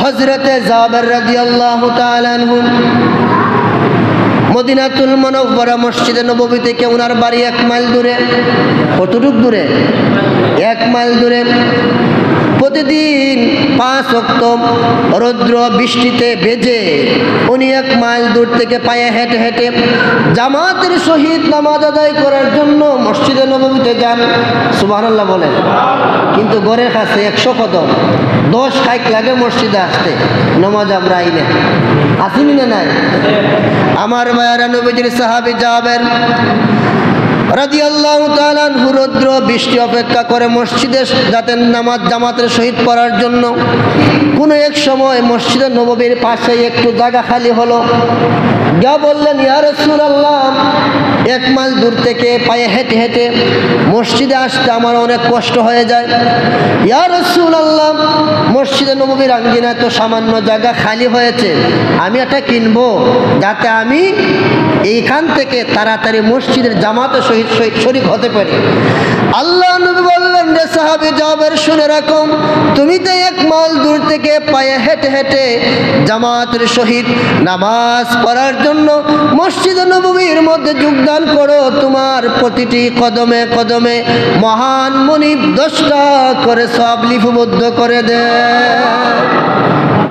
হযরতে জাবের রাদিয়াল্লাহু তাআলা আনহু মদিনাতুল মুনাওয়ারা মসজিদে নববী থেকে ওনার বাড়ি 1 মাইল দূরে। কতটুক দূরে? 1 মাইল দূরে। প্রতিদিন 5 ওয়াক্ত রৌদ্র বৃষ্টিতে ভেজে উনি 1 মাইল দূর থেকে পায়ে হেঁটে হেঁটে জামাতের সহিত নামাজ আদায় করার জন্য মসজিদে নববীতে যান। সুবহানাল্লাহ বলেন। কিন্তু ঘরের কাছে 100 কদম, 10 খাইক লাগে মসজিদে আসতে। নামাজ আমরা আইনে আসিনি না নাই? আমার ভাইয়ারা, নবীজির সাহাবী জাবের রাদিয়াল্লাহু তাআলা আনহু রৌদ্র বৃষ্টি অপেক্ষা করে মসজিদে যাতেন নামাজ জামাতের সহিত পড়ার জন্য। কোনো এক সময় মসজিদে নববীর পাশে একটু জায়গা খালি হলো। যা বললেন, ইয়া রাসূলুল্লাহ, 1 মাইল দূর থেকে পায়ে হেঁটে হেঁটে মসজিদে আসতে আমার অনেক কষ্ট হয়ে যায়। ইয়া রাসূলুল্লাহ, মসজিদে নববীর আঙ্গিনায় তো সামান্য জায়গা খালি হয়েছে, আমি এটা কিনবো যাতে আমি এইখান থেকে তাড়াতাড়ি মসজিদের জামাতের সহিত শরীক হতে পারি। আল্লাহ নবী বললেন, রে সাহাবী জাবের, শুনে রাখো, তুমি তো 1 মাইল দূর থেকে পায়ে হেঁটে হেঁটে জামাতের সহিত নামাজ পড়ার জন্য মসজিদে নববীর মধ্যে যোগদান করো। তোমার প্রতিটি কদমে কদমে মহান মুনিব 10টা করে সওয়াব লিপিবদ্ধ করে দেয়।